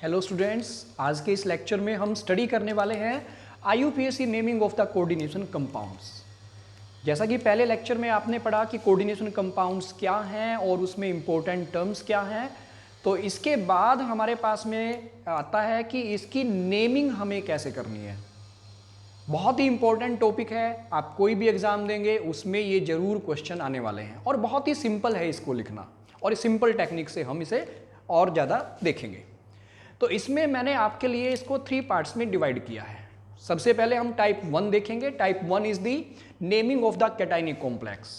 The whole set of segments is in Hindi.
हेलो स्टूडेंट्स, आज के इस लेक्चर में हम स्टडी करने वाले हैं IUPAC naming of the coordination compounds. जैसा कि पहले लेक्चर में आपने पढ़ा कि कोऑर्डिनेशन कंपाउंड्स क्या हैं और उसमें इंपॉर्टेंट टर्म्स क्या हैं, तो इसके बाद हमारे पास में आता है कि इसकी नेमिंग हमें कैसे करनी है। बहुत ही इंपॉर्टेंट टॉपिक है, आप कोई भी एग्जाम देंगे उसमें ये जरूर क्वेश्चन आने वाले हैं और बहुत ही सिंपल है इसको लिखना, और सिंपल टेक्निक से हम इसे और ज़्यादा देखेंगे। तो इसमें मैंने आपके लिए इसको 3 पार्ट्स में डिवाइड किया है। सबसे पहले हम टाइप 1 देखेंगे। Type 1 is the naming of the cationic complex.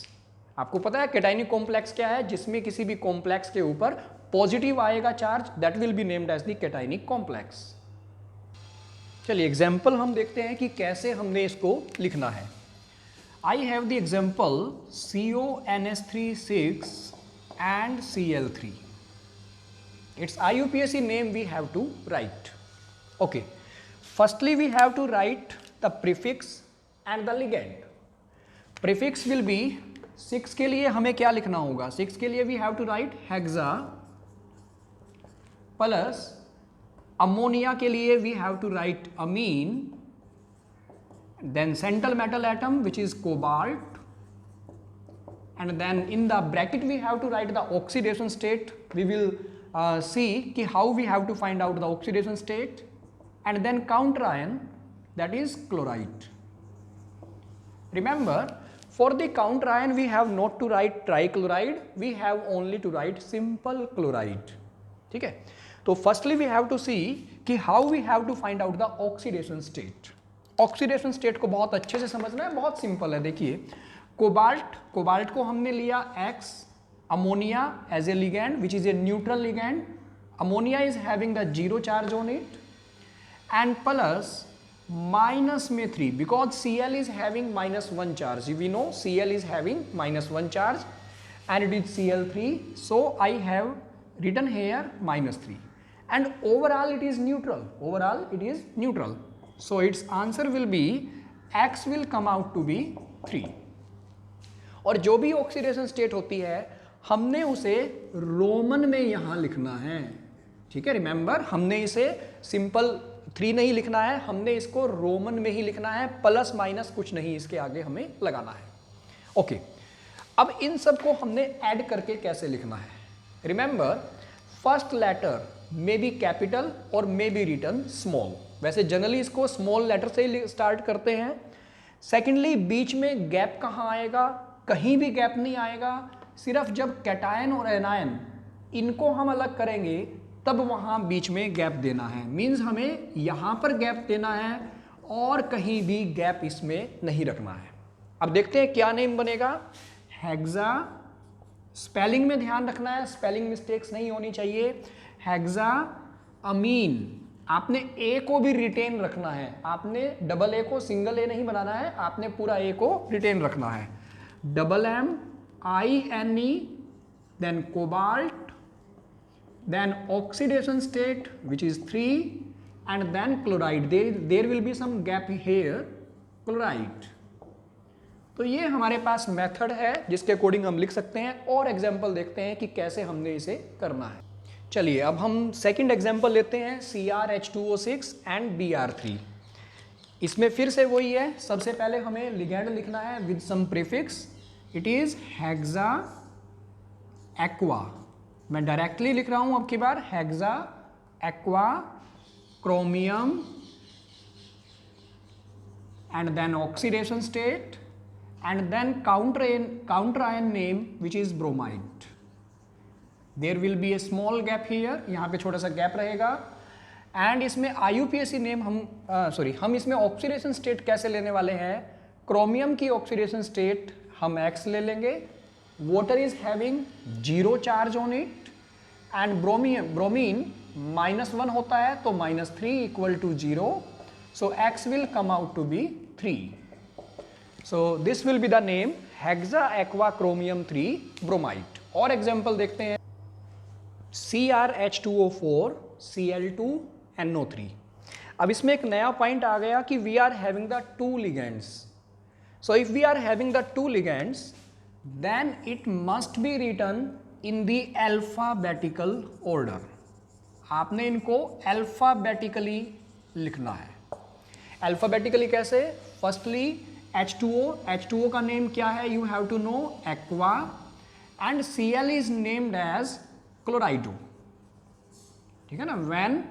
आपको पता है कैटायनिक कॉम्प्लेक्स क्या है? जिसमें किसी भी कॉम्प्लेक्स के ऊपर पॉजिटिव आएगा charge, that will be named as the cationic complex. चलिए एग्जाम्पल हम देखते हैं कि कैसे हमने इसको लिखना है। I have the example CONH3 and Cl3. Its IUPAC name we have to write. Okay. Firstly, we have to write the prefix and the ligand. Prefix will be 6 के लिए हमें क्या लिखना होगा? 6 के लिए we have to write hexa plus ammonia के लिए we have to write amine. Then central metal atom which is cobalt. And then in the bracket we have to write the oxidation state. We will see कि how we have to find out the oxidation state, and then counter ion, that is chloride. Remember, for the counter ion we have not to write trichloride, we have only to write simple chloride. ठीक है, तो firstly we have to see कि how we have to find out the oxidation state. Oxidation state को बहुत अच्छे से समझना है, बहुत सिंपल है। देखिए कोबाल्ट को हमने लिया X, ammonia as a ligand which is a neutral ligand. Ammonia is having the 0 charge on it, and plus minus में 3 because Cl is having -1 charge. We know Cl is having -1 charge and it is Cl3, so I have written here -3, and overall it is neutral. So its answer will be X will come out to be 3. और जो भी ऑक्सीडेशन स्टेट होती है हमने उसे रोमन में यहां लिखना है। ठीक है, रिमेंबर, हमने इसे सिंपल 3 नहीं लिखना है, हमने इसको रोमन में ही लिखना है, प्लस माइनस कुछ नहीं इसके आगे हमें लगाना है। ओके, अब इन सब को हमने ऐड करके कैसे लिखना है? Remember, first letter may be capital और मे बी रिटन स्मॉल। वैसे जनरली इसको स्मॉल लेटर से ही स्टार्ट करते हैं। सेकेंडली, बीच में गैप कहाँ आएगा? कहीं भी गैप नहीं आएगा, सिर्फ जब कैटायन और एनायन इनको हम अलग करेंगे तब वहाँ बीच में गैप देना है। मीन्स हमें यहाँ पर गैप देना है और कहीं भी गैप इसमें नहीं रखना है। अब देखते हैं क्या नेम बनेगा। हेक्सा, स्पेलिंग में ध्यान रखना है, स्पेलिंग मिस्टेक्स नहीं होनी चाहिए। हेक्सा अमीन, आपने ए को भी रिटेन रखना है, आपने डबल ए को सिंगल ए नहीं बनाना है, आपने पूरा ए को रिटेन रखना है। MMINE, then cobalt, then oxidation state which is 3, and then chloride. There will be some gap here, chloride. तो ये हमारे पास मेथड है जिसके अकॉर्डिंग हम लिख सकते हैं, और एग्जाम्पल देखते हैं कि कैसे हमने इसे करना है। चलिए अब हम सेकंड एग्जाम्पल लेते हैं, CrH2O6 and Br3। इसमें फिर से वही है, सबसे पहले हमें लिगैंड लिखना है with some prefix. It is hexa aqua. मैं डायरेक्टली लिख रहा हूं अब की बार, hexa aqua chromium and then oxidation state and then counter ion name which is bromide. There will be a small gap here, यहाँ पे छोटा सा गैप रहेगा। एंड इसमें IUPAC नेम हम इसमें ऑक्सीडेशन स्टेट कैसे लेने वाले हैं? क्रोमियम की ऑक्सीडेशन स्टेट हम X ले लेंगे। Water is having 0 charge on it, and bromine -1 होता है, तो -3 equal to 0, so X will come out to be 3। So this will be the name hexa aqua chromium 3 bromide. और एग्जाम्पल देखते हैं, CrH2O4 Cl2 NO3। अब इसमें एक नया पॉइंट आ गया कि we are having the 2 ligands. So if we are having the 2 ligands then it must be written in the alphabetical order. आपने इनको अल्फाबेटिकली लिखना है। अल्फाबेटिकली कैसे? फर्स्टली H2O का नेम क्या है? You have to know, aqua, and Cl is named as chlorido, ठीक है ना। When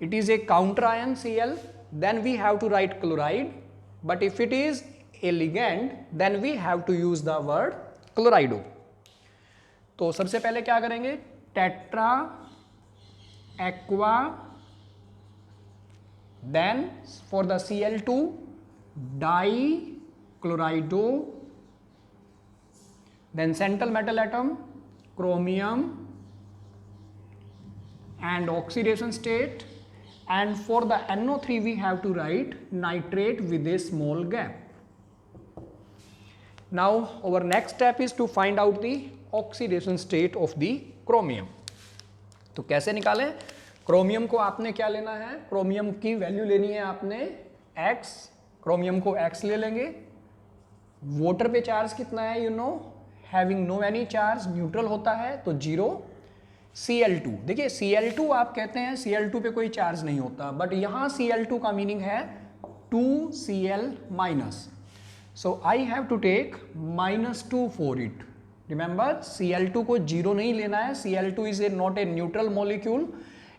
it is a counter ion Cl, then we have to write chloride, but if it is a ligand then we have to use the word chlorido. तो सबसे पहले क्या करेंगे? Tetra aqua, then for the Cl2 dichlorido, then central metal atom chromium and oxidation state, and for the NO3 we have to write nitrate with a small gap. Now our next step is to find out the oxidation state of the chromium. तो कैसे निकालें? क्रोमियम को आपने क्या लेना है? क्रोमियम की वैल्यू लेनी है आपने x, क्रोमियम को x ले लेंगे। वाटर पे चार्ज कितना है? You know, having no any charge, neutral होता है तो 0। Cl2, देखिए Cl2 आप कहते हैं Cl2 पे कोई चार्ज नहीं होता, बट यहाँ Cl2 का मीनिंग है 2Cl minus, so I have to take -2 for it. Remember, Cl2 को 0 नहीं लेना है, Cl2 is a not a neutral molecule.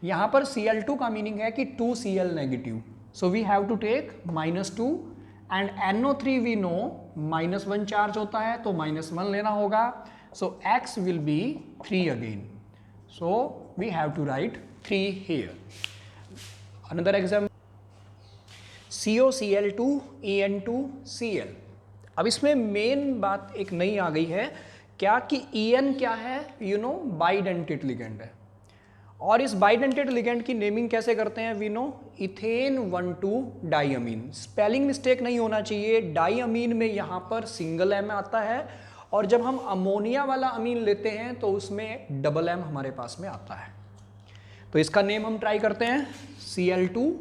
यहाँ पर Cl2 का मीनिंग है कि 2Cl negative, so we have to take -2, and NO3 we know -1 charge होता है तो -1 लेना होगा, so X will be 3 again, so we have to write 3 here. Another example, COCl2 En2Cl। अब इसमें मेन बात एक नई आ गई है, क्या कि En क्या है? यू नो, बाइडेंटेड लिगेंड है, और इस बाइडेंटेड लिगेंड की नेमिंग कैसे करते हैं? We know, ethane 1,2 diamine. Spelling mistake नहीं होना चाहिए, डाइअमीन में यहाँ पर सिंगल एम आता है, और जब हम अमोनिया वाला अमीन लेते हैं तो उसमें डबल एम हमारे पास में आता है। तो इसका नेम हम ट्राई करते हैं, Cl2।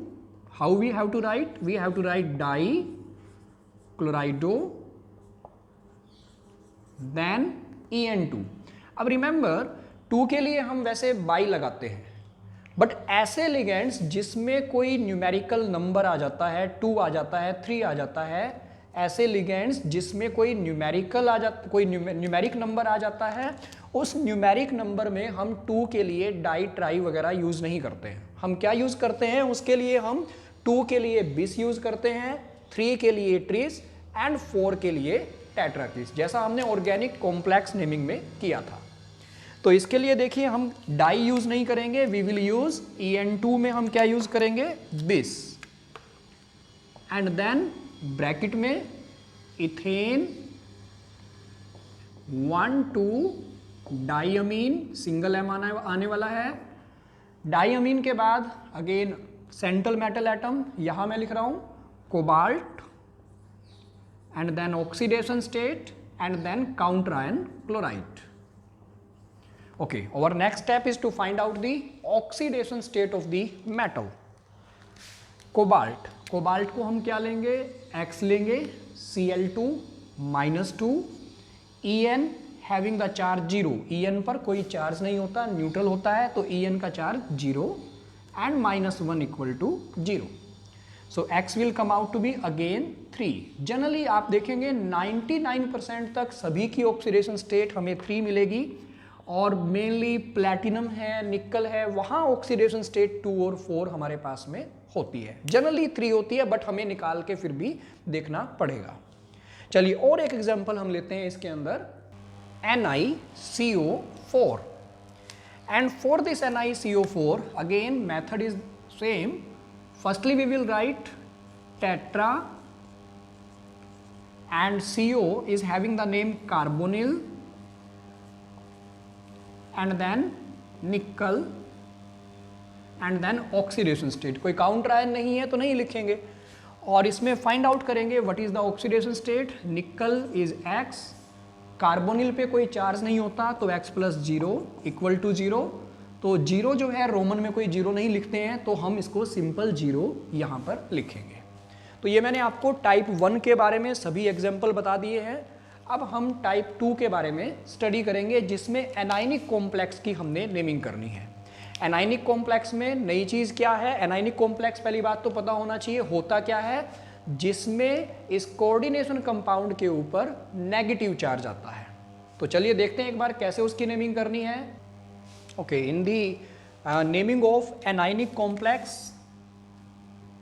How we have to write? We have to write di chlorido, then En2। अब रिमेंबर, 2 के लिए हम वैसे बाई लगाते हैं, बट ऐसे लिगेंड्स जिसमें कोई न्यूमेरिकल नंबर आ जाता है, 2 आ जाता है, 3 आ जाता है, ऐसे लिगेंड्स जिसमें कोई न्यूमेरिक नंबर आ जाता है, उस न्यूमेरिक नंबर में हम 2 के लिए डाई ट्राई वगैरह यूज नहीं करते हैं। हम क्या यूज करते हैं उसके लिए? हम 2 के लिए बिस यूज करते हैं, 3 के लिए ट्रिस, एंड 4 के लिए टेट्राक्रिस, जैसा हमने ऑर्गेनिक कॉम्प्लेक्स नेमिंग में किया था। तो इसके लिए देखिए हम डाई यूज नहीं करेंगे, वी विल यूज En2 में हम क्या यूज करेंगे? बिस, एंड देन ब्रैकेट में इथेन 1,2 डाइअमीन, सिंगल एम आने वाला है। डाइअमीन के बाद अगेन सेंट्रल मेटल एटम, यहां मैं लिख रहा हूं cobalt, and then oxidation state, and then counter ion chloride. Okay, our next step is to find out the oxidation state of the metal. Cobalt, cobalt को हम क्या लेंगे? X लेंगे, Cl2 -2, En having the charge 0, En पर कोई चार्ज नहीं होता, न्यूट्रल होता है, तो En का charge 0, and -1 equal to 0, so X will come out to be again 3। Generally आप देखेंगे 99% तक सभी की ऑक्सीडेशन स्टेट हमें 3 मिलेगी, और मेनली प्लैटिनम है, निकल है, वहाँ ऑक्सीडेशन स्टेट 2 और 4 हमारे पास में होती है। जनरली 3 होती है, बट हमें निकाल के फिर भी देखना पड़ेगा। चलिए और एक एग्जांपल हम लेते हैं इसके अंदर, NiCO4, and for this NiCO4 again method is same. Firstly we will write tetra, and CO is having the name carbonyl, and then nickel, and then oxidation state। कोई काउंटर आयन नहीं है तो नहीं लिखेंगे, और इसमें फाइंड आउट करेंगे what is the oxidation state. निकल इज X, कार्बोनिल पे कोई चार्ज नहीं होता तो X + 0 इक्वल टू 0, तो 0 जो है रोमन में कोई 0 नहीं लिखते हैं, तो हम इसको सिंपल 0 यहाँ पर लिखेंगे। तो ये मैंने आपको टाइप 1 के बारे में सभी एग्जाम्पल बता दिए हैं। अब हम टाइप 2 के बारे में स्टडी करेंगे, जिसमें एनायनिक कॉम्प्लेक्स की हमने नेमिंग करनी है। एनाइनिक कॉम्प्लेक्स में नई चीज़ क्या है, एनाइनिक कॉम्प्लेक्स पहली बात तो पता होना चाहिए होता क्या है, जिसमें इस कोऑर्डिनेशन कंपाउंड के ऊपर नेगेटिव चार्ज आता है। तो चलिए देखते हैं एक बार कैसे उसकी नेमिंग करनी है। Okay, in the naming of anionic complex,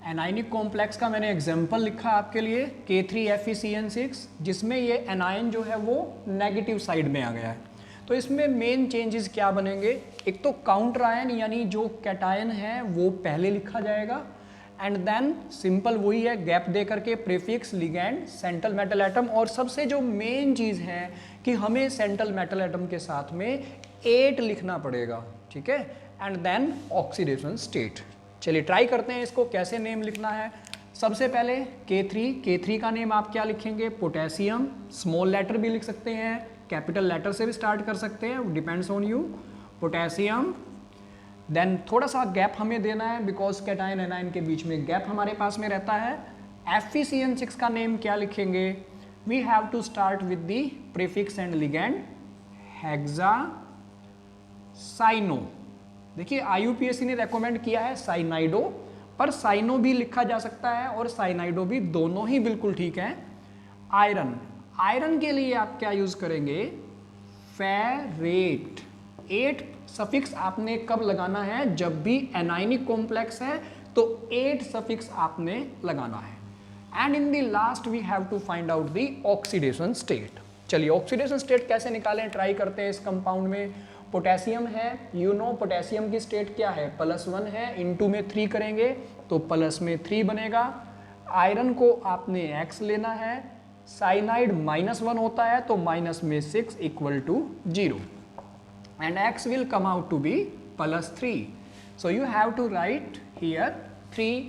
anionic complex का मैंने एग्जांपल लिखा आपके लिए K3FeCN6, जिसमें ये एनायन जो है वो नेगेटिव साइड में आ गया है। तो इसमें मेन चेंजेस क्या बनेंगे, एक तो काउंटर आयन यानी जो कैटायन है वो पहले लिखा जाएगा, एंड देन सिंपल वही है गैप दे करके prefix, ligand, central metal atom, और सबसे जो मेन चीज़ है कि हमें सेंट्रल मेटल एटम के साथ में 8 लिखना पड़ेगा, ठीक है, एंड देन ऑक्सीडेशन स्टेट। चलिए ट्राई करते हैं इसको कैसे नेम लिखना है। सबसे पहले K3 का नेम आप क्या लिखेंगे, पोटेशियम, स्मॉल लेटर भी लिख सकते हैं, कैपिटल लेटर से भी स्टार्ट कर सकते हैं, depends on you, potassium. Then थोड़ा सा गैप हमें देना है बिकॉज कैटायन एनायन के बीच में गैप हमारे पास में रहता है। FeCN6 का नेम क्या लिखेंगे, we have to start with the prefix and ligand hexa cyano. देखिए IUPAC ने रेकमेंड किया है साइनाइडो, पर साइनो भी लिखा जा सकता है और साइनाइडो भी, दोनों ही बिल्कुल ठीक है। आयरन, आयरन के लिए आप क्या यूज करेंगे, फेरेट। 8 सफिक्स आपने कब लगाना है, जब भी एनाइनिक कॉम्प्लेक्स है तो 8 सफिक्स आपने लगाना है। And in the last we have to find out the oxidation state. चलिए ऑक्सीडेशन स्टेट कैसे निकालें, ट्राई करते हैं। इस कंपाउंड में पोटेशियम है, यू नो पोटेशियम की स्टेट क्या है, +1 है, इनटू में 3 करेंगे तो प्लस में 3 बनेगा। आयरन को आपने X लेना है, साइनाइड -1 होता है तो माइनस में 6 = 0 and X will come out to be +3, so you have to write here 3,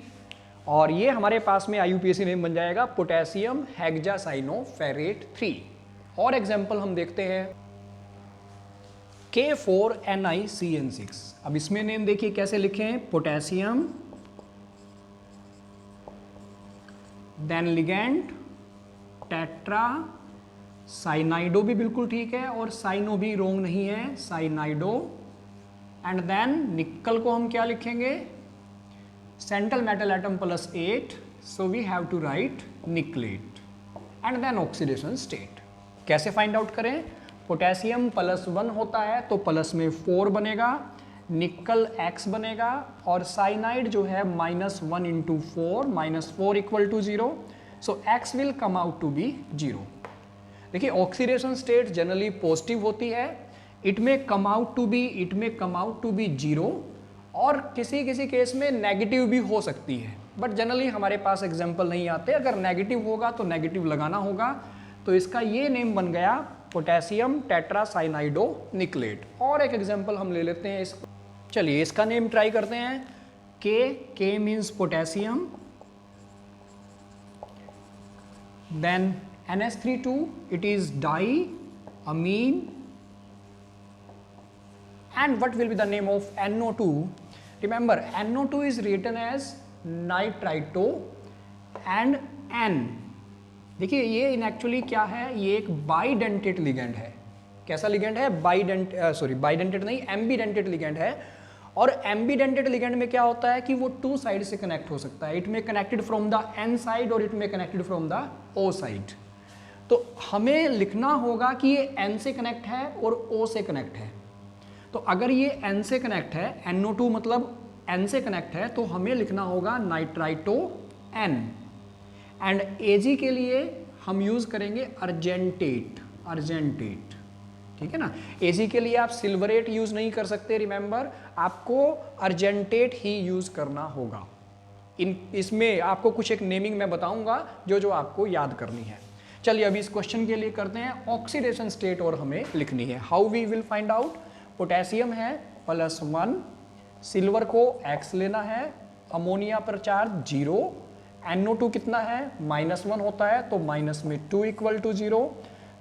और ये हमारे पास में IUPAC नेम बन जाएगा पोटेशियम हेक्सासाइनोफेरेट 3। और एग्जाम्पल हम देखते हैं K4NiCN6। अब इसमें नेम देखिए कैसे लिखें, पोटेशियम, देन लिगेंड टेट्रा, साइनाइडो भी बिल्कुल ठीक है और साइनो भी रोंग नहीं है, साइनाइडो, एंड देन निकल को हम क्या लिखेंगे, central metal atom +8, so we have to write nickelate, and then oxidation state. कैसे फाइंड आउट करें, पोटेशियम +1 होता है तो प्लस में 4 बनेगा, निकल X बनेगा, और साइनाइड जो है -1 × 4, -4 = 0, so X will come out to be 0। देखिए ऑक्सीडेशन स्टेट जनरली पॉजिटिव होती है, इट में कम आउट टू बी 0, और किसी किसी केस में नेगेटिव भी हो सकती है, बट जनरली हमारे पास एग्जाम्पल नहीं आते। अगर नेगेटिव होगा तो नेगेटिव लगाना होगा, तो इसका ये नेम बन गया पोटेशियम टेट्रासाइनाइडो निकलेट। और एक एग्जांपल हम ले लेते हैं इसको, चलिए इसका नेम ट्राई करते हैं। K means potassium, then NH32 it is di amine, and what will be the name of NO2, remember NO2 is written as nitrito and N। देखिए ये इन एक्चुअली क्या है, ये एक बाइडेंटेट लिगेंड है। कैसा लिगेंड है, बाइडेंटेट नहीं, एम्बीडेंटेट लिगेंड है। और एम्बीडेंटेट लिगेंड में क्या होता है कि वो 2 साइड से कनेक्ट हो सकता है, इट में connected from the N side और इट में connected from the O side. तो हमें लिखना होगा कि ये N से कनेक्ट है और O से कनेक्ट है। तो अगर ये N से कनेक्ट है, NO2 मतलब N से कनेक्ट है, तो हमें लिखना होगा नाइट्राइटो N, एंड Ag के लिए हम यूज करेंगे अर्जेंटेट, ठीक है ना। Ag के लिए आप सिल्वरेट यूज नहीं कर सकते, रिमेंबर आपको अर्जेंटेट ही यूज करना होगा। इसमें आपको कुछ एक नेमिंग मैं बताऊंगा जो आपको याद करनी है। चलिए अभी इस क्वेश्चन के लिए करते हैं ऑक्सीडेशन स्टेट, और हमें लिखनी है। How we will find out, potassium है +1, सिल्वर को X लेना है, अमोनिया पर चार्ज 0, NO2 कितना है, -1 होता है तो माइनस में 2 = 0,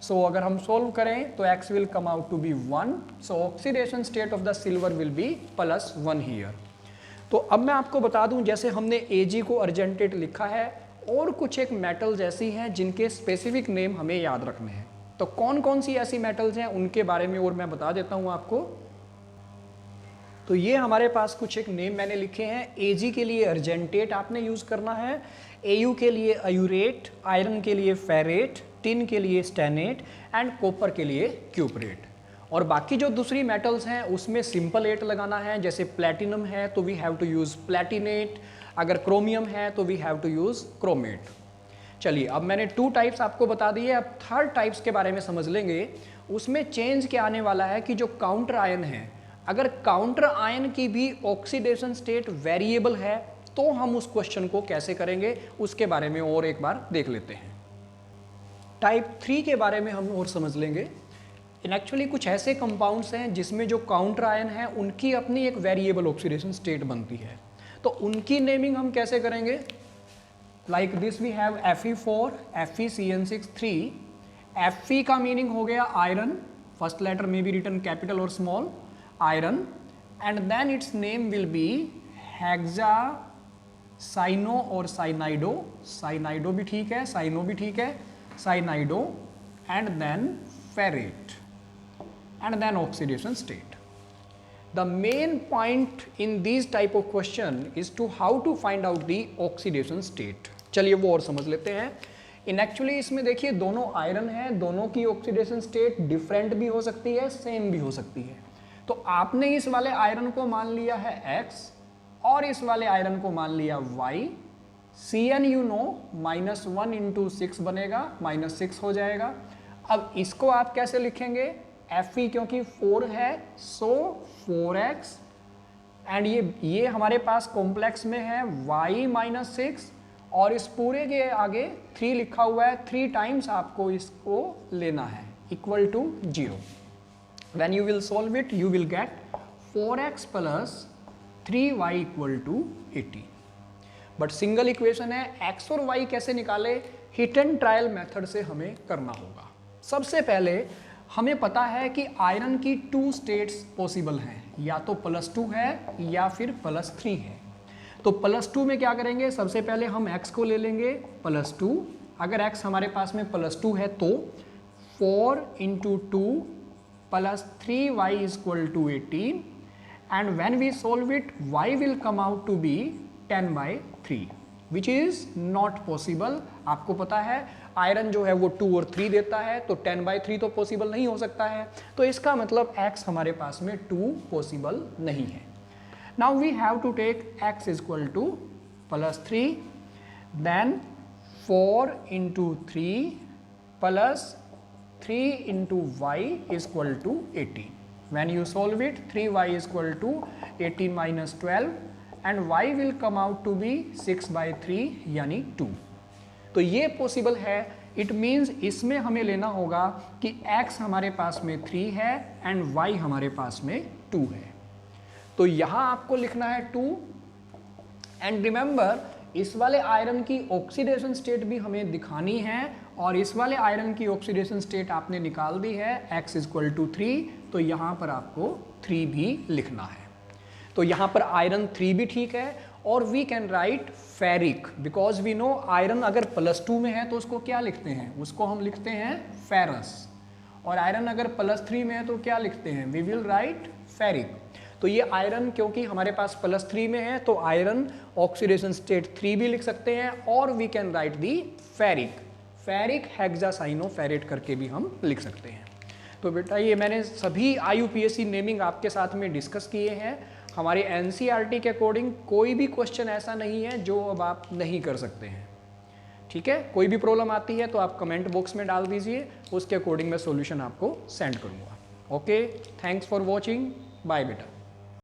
सो अगर हम सोल्व करें तो X will come out to be 1, so oxidation state of the silver will be +1 here. तो अब मैं आपको बता दूं, जैसे हमने Ag को अर्जेंटेट लिखा है, और कुछ एक मेटल्स ऐसी हैं जिनके स्पेसिफिक नेम हमें याद रखने हैं। तो कौन कौन सी ऐसी मेटल्स हैं उनके बारे में और मैं बता देता हूं आपको। तो ये हमारे पास कुछ एक नेम मैंने लिखे हैं। Ag के लिए अर्जेंटेट आपने यूज़ करना है, Au के लिए अयूरेट, आयरन के लिए फेरेट, टिन के लिए स्टेनेट एंड कॉपर के लिए क्यूपरेट। और बाकी जो दूसरी मेटल्स हैं उसमें सिंपल एट लगाना है, जैसे प्लेटिनम है तो we have to use platinate, अगर क्रोमियम है तो we have to use chromate. चलिए अब मैंने 2 टाइप्स आपको बता दिए, अब 3rd टाइप्स के बारे में समझ लेंगे। उसमें चेंज क्या आने वाला है कि जो काउंटर आयन है, अगर काउंटर आयन की भी ऑक्सीडेशन स्टेट वेरिएबल है तो हम उस क्वेश्चन को कैसे करेंगे उसके बारे में और एक बार देख लेते हैं। टाइप 3 के बारे में हम और समझ लेंगे। इन एक्चुअली कुछ ऐसे कंपाउंड्स हैं जिसमें जो काउंटर आयन है उनकी अपनी एक वेरिएबल ऑक्सीडेशन स्टेट बनती है, तो उनकी नेमिंग हम कैसे करेंगे। Like this we have Fe4 FeCN6 3। Fe का मीनिंग हो गया आयरन, फर्स्ट लेटर में भी रिटन कैपिटल और small iron, and then its name will be hexa cyano और साइनाइडो, साइनाइडो भी ठीक है, साइनो भी ठीक है, cyanido, and then ferrate, and then oxidation state. The main point in these type of question is to how to find out the oxidation state. चलिए वो और समझ लेते हैं। इन एक्चुअली इसमें देखिए दोनों आयरन है, दोनों की ऑक्सीडेशन स्टेट डिफरेंट भी हो सकती है, सेम भी हो सकती है। तो आपने इस वाले आयरन को मान लिया है X और इस वाले आयरन को मान लिया Y। Cn यू नो -1 × 6 बनेगा, -6 हो जाएगा। अब इसको आप कैसे लिखेंगे, Fe क्योंकि 4 है सो 4x, एंड ये हमारे पास कॉम्प्लेक्स में है y - 6 और इस पूरे के आगे 3 लिखा हुआ है, 3 टाइम्स आपको इसको लेना है equal to 0। When you will solve it you will get 4x + 3y = 80। But single equation है, x और y कैसे निकाले, हिट एंड ट्रायल मेथड से हमें करना होगा। सबसे पहले हमें पता है कि आयरन की 2 स्टेट्स पॉसिबल हैं, या तो +2 है या फिर +3 है। तो +2 में क्या करेंगे, सबसे पहले हम x को ले लेंगे +2। अगर x हमारे पास में +2 है तो 4 × 2 + 3y = 18, and when we solve it y will come out to be 10/3 which is not possible. आपको पता है आयरन जो है वो 2 और 3 देता है, तो 10/3 तो पॉसिबल नहीं हो सकता है, तो इसका मतलब x हमारे पास में 2 पॉसिबल नहीं है। Now we have to take x = +3, then 4 × 3 + 3 × y = 18। When you solve it 3y = 18 - 12 and y will come out to be 6/3 यानी 2। तो ये पॉसिबल है। इट मीन्स इसमें हमें लेना होगा कि x हमारे पास में 3 है एंड y हमारे पास में 2 है। तो यहाँ आपको लिखना है 2, एंड रिमेंबर इस वाले आयरन की ऑक्सीडेशन स्टेट भी हमें दिखानी है, और इस वाले आयरन की ऑक्सीडेशन स्टेट आपने निकाल दी है x = 3, तो यहाँ पर आपको 3 भी लिखना है। तो यहाँ पर आयरन 3 भी ठीक है, और we can write ferric because we know iron अगर +2 में है तो उसको क्या लिखते हैं, उसको हम लिखते हैं फेरस, और आयरन अगर +3 में है तो क्या लिखते हैं, वी विल राइट फेरिक। तो ये आयरन क्योंकि हमारे पास +3 में है तो आयरन ऑक्सीडेशन स्टेट 3 भी लिख सकते हैं, और we can write the ferric, ferric hexacyano ferrate करके भी हम लिख सकते हैं। तो बेटा ये मैंने सभी IUPAC नेमिंग आपके साथ में डिस्कस किए हैं। हमारे NCERT के अकॉर्डिंग कोई भी क्वेश्चन ऐसा नहीं है जो अब आप नहीं कर सकते हैं, ठीक है। कोई भी प्रॉब्लम आती है तो आप कमेंट बॉक्स में डाल दीजिए, उसके अकॉर्डिंग मैं सॉल्यूशन आपको सेंड करूँगा। Okay, thanks for watching, bye बेटा।